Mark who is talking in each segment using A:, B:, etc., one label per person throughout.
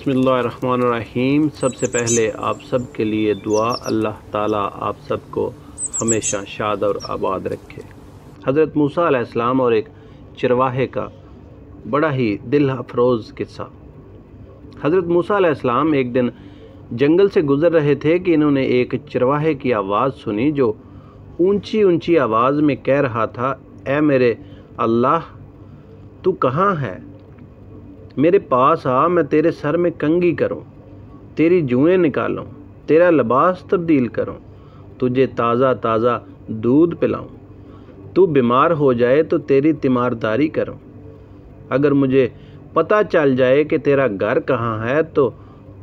A: बिस्मिल्लाहिर्रहमानिर्रहीम। सबसे पहले आप सब के लिए दुआ, अल्लाह ताला आप सब को हमेशा शाद और आबाद रखे। हज़रत मूसा अलैहिस्सलाम और एक चरवाहे का बड़ा ही दिल अफरोज़ किस्सा। हज़रत मूसा अलैहिस्सलाम एक दिन जंगल से गुज़र रहे थे कि इन्होंने एक चरवाहे की आवाज़ सुनी जो ऊंची ऊंची आवाज़ में कह रहा था, ऐ मेरे अल्लाह, तू कहाँ है? मेरे पास आ, मैं तेरे सर में कंघी करूं, तेरी जुएं निकालूं, तेरा लिबास तब्दील करूं, तुझे ताज़ा ताज़ा दूध पिलाऊं, तू बीमार हो जाए तो तेरी तीमारदारी करूं, अगर मुझे पता चल जाए कि तेरा घर कहाँ है तो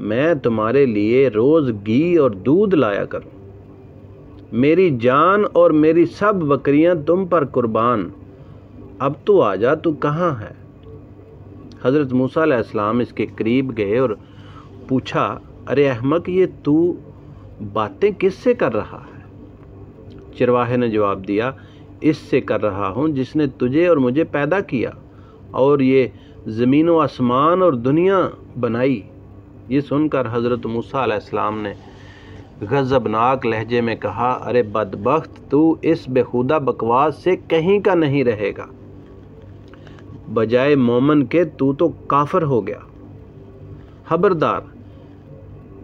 A: मैं तुम्हारे लिए रोज़ घी और दूध लाया करूं, मेरी जान और मेरी सब बकरियां तुम पर कुर्बान, अब तो आजा, तू कहाँ है? हज़रत मूसा अलैहिस्सलाम इसके करीब गए और पूछा, अरे अहमक, ये तू बातें किससे कर रहा है? चरवाहे ने जवाब दिया, इससे कर रहा हूँ जिसने तुझे और मुझे पैदा किया और ये ज़मीन व आसमान और दुनिया बनाई। ये सुनकर हज़रत मूसा अलैहिस्सलाम ने गज़बनाक लहजे में कहा, अरे बदबख्त, तू इस बेहुदा बकवास से कहीं का नहीं रहेगा, बजाय मोमन के तू तो काफिर हो गया। खबरदार,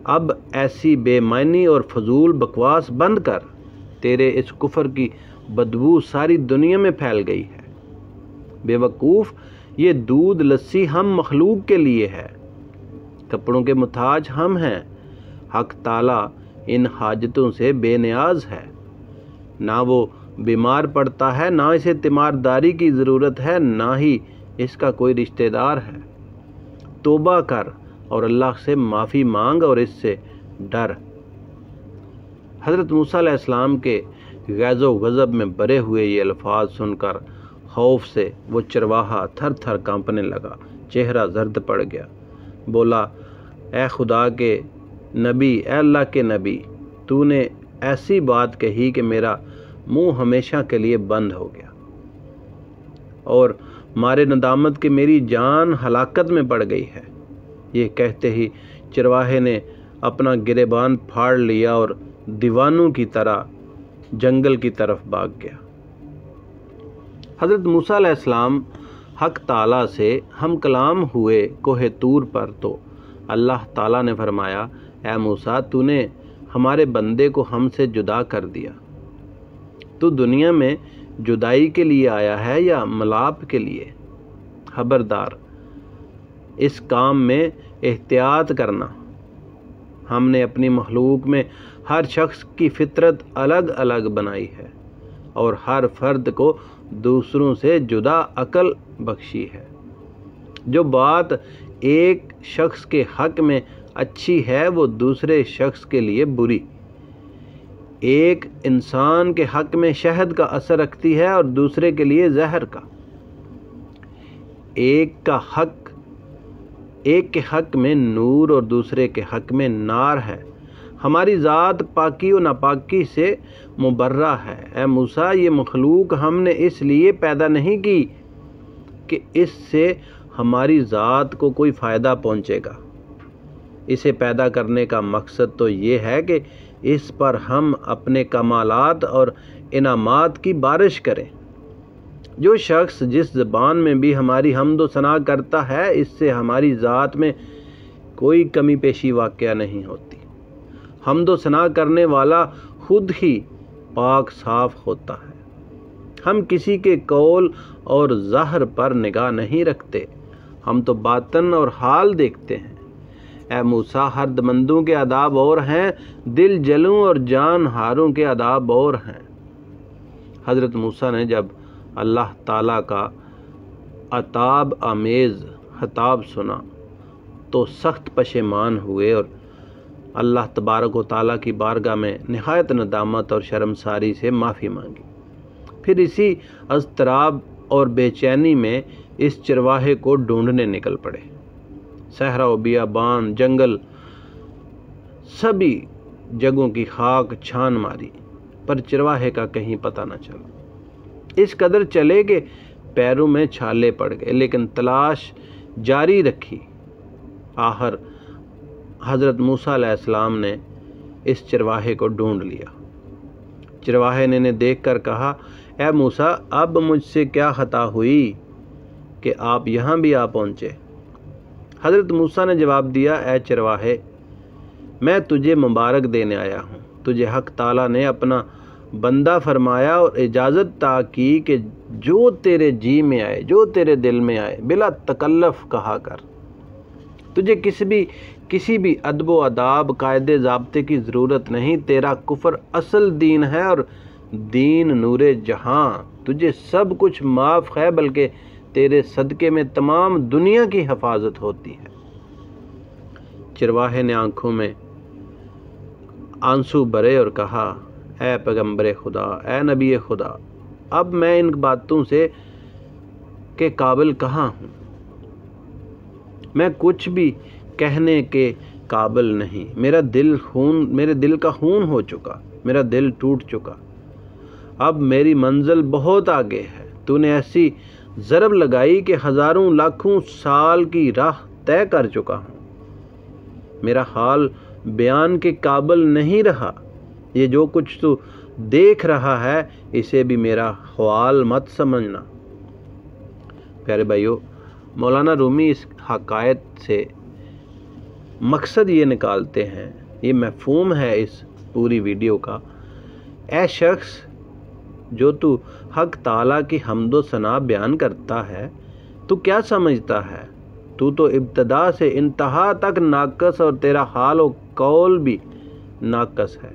A: अब ऐसी बेमानी और फजूल बकवास बंद कर, तेरे इस कुफर की बदबू सारी दुनिया में फैल गई है। बेवकूफ़, ये दूध लस्सी हम मखलूक के लिए है, कपड़ों के मुताज हम हैं, हक ताला इन हाजतों से बेनियाज है, ना वो बीमार पड़ता है, ना इसे तीमारदारी की ज़रूरत है, ना ही इसका कोई रिश्तेदार है। तौबा कर और अल्लाह से माफ़ी मांग और इससे डर। हज़रत मूसा अलैहिस्सलाम के गैज़ो गज़ब में भरे हुए ये अल्फाज सुनकर खौफ से वो चरवाहा थर थर कांपने लगा, चेहरा जर्द पड़ गया। बोला, ए खुदा के नबी, ए अल्लाह के नबी, तूने ऐसी बात कही कि मेरा मुंह हमेशा के लिए बंद हो गया और मारे नदामत कि मेरी जान हलाकत में पड़ गई है। ये कहते ही चरवाहे ने अपना गिरेबान फाड़ लिया और दीवानों की तरह जंगल की तरफ भाग गया। हज़रत मूसा अलैहिस्सलाम हक ताला से हम कलाम हुए कोहे तूर पर तो अल्लाह ताला ने फरमाया, ऐ मूसा, तूने हमारे बंदे को हमसे जुदा कर दिया। तू दुनिया में जुदाई के लिए आया है या मलाप के लिए? खबरदार, इस काम में एहतियात करना। हमने अपनी मखलूक में हर शख्स की फितरत अलग अलग बनाई है और हर फर्द को दूसरों से जुदा अकल बख्शी है। जो बात एक शख्स के हक में अच्छी है वो दूसरे शख्स के लिए बुरी। एक इंसान के हक में शहद का असर रखती है और दूसरे के लिए जहर का। एक के हक में नूर और दूसरे के हक में नार है। हमारी ज़ात पाकी और नापाकी से मुबर्रा है। ए मूसा, ये मखलूक हमने इसलिए पैदा नहीं की कि इससे हमारी ज़ात को कोई फ़ायदा पहुँचेगा। इसे पैदा करने का मकसद तो ये है कि इस पर हम अपने कमालात और इनामात की बारिश करें। जो शख्स जिस ज़बान में भी हमारी हम्द व सना करता है, इससे हमारी ज़ात में कोई कमी पेशी वाक़या नहीं होती। हम्द व सना करने वाला खुद ही पाक साफ़ होता है। हम किसी के कौल और ज़ाहिर पर निगाह नहीं रखते, हम तो बातन और हाल देखते हैं। ए मूसा, हर्दमंदों के आदाब और हैं, दिल जलों और जान हारों के आदाब और हैं। हज़रत मूसा ने जब अल्लाह ताला का अताब आमेज़ खिताब सुना तो सख्त पशेमान हुए और अल्लाह तबारक व ताला की बारगाह में निहायत नदामत और शर्मसारी से माफ़ी मांगी। फिर इसी अज़तराब और बेचैनी में इस चरवाहे को ढूंढने निकल पड़े। सहरा व बियाबान, जंगल, सभी जगहों की खाक छान मारी, पर चरवाहे का कहीं पता न चला। इस कदर चले कि पैरों में छाले पड़ गए, लेकिन तलाश जारी रखी। आखिर حضرت موسیٰ علیہ السلام نے اس چرواہے کو ڈھونڈ لیا۔ چرواہے نے انہیں دیکھ کر کہا، اے موسیٰ، اب مجھ سے کیا خطا ہوئی کہ آپ یہاں بھی آ پہنچے؟ حضرت موسیٰ نے جواب دیا، اے چرواہے، میں تجھے مبارک دینے آیا ہوں۔ تجھے حق تعالیٰ نے اپنا بندہ فرمایا اور اجازت عطا کی کہ جو تیرے جی میں آئے، جو تیرے دل میں آئے، بلا تکلف کہا کر۔ تجھے کسی بھی ادب و آداب، قاعدے ضابطے کی ضرورت نہیں۔ تیرا کفر اصل دین ہے اور دین نور جہاں۔ تجھے سب کچھ معاف ہے، بلکہ تیرے صدقے میں تمام دنیا کی حفاظت ہوتی ہے۔ چرواہے نے آنکھوں میں آنسو بھرے اور کہا، اے پیغمبر خدا، اے نبی خدا، اب میں ان باتوں سے کے قابل کہاں ہوں؟ میں کچھ بھی کہنے کے قابل نہیں۔ میرے دل کا خون ہو چکا، میرا دل ٹوٹ چکا۔ اب میری منزل بہت آگے ہے۔ تو نے ایسی ضرب لگائی کہ ہزاروں لاکھوں سال کی راہ طے کر چکا ہوں۔ میرا حال بیان کے قابل نہیں رہا۔ یہ جو کچھ تو دیکھ رہا ہے اسے بھی میرا حوال مت سمجھنا۔ پیارے بھائیو، مولانا رومی اس حکایت سے مقصد یہ نکالتے ہیں، یہ مفہوم ہے اس پوری ویڈیو کا، اے شخص جو تو حق تعالیٰ کی حمد و ثنا بیان کرتا ہے، تو کیا سمجھتا ہے؟ تو ابتدا سے انتہا تک ناقص اور تیرا حال و قول بھی ناقص ہے۔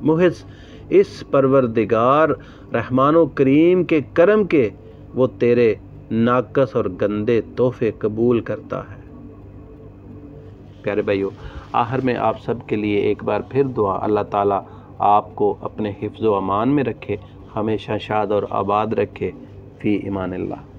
A: محض اس پروردگار رحمان و کریم کے کرم کے وہ تیرے ناقص اور گندے تحفے قبول کرتا ہے۔ پیارے بھائیو، آخر میں آپ سب کے لیے ایک بار پھر دعا، اللہ تعالیٰ آپ کو اپنے حفظ و امان میں رکھے، ہمیشہ شاد اور آباد رکھے، فی امان اللہ۔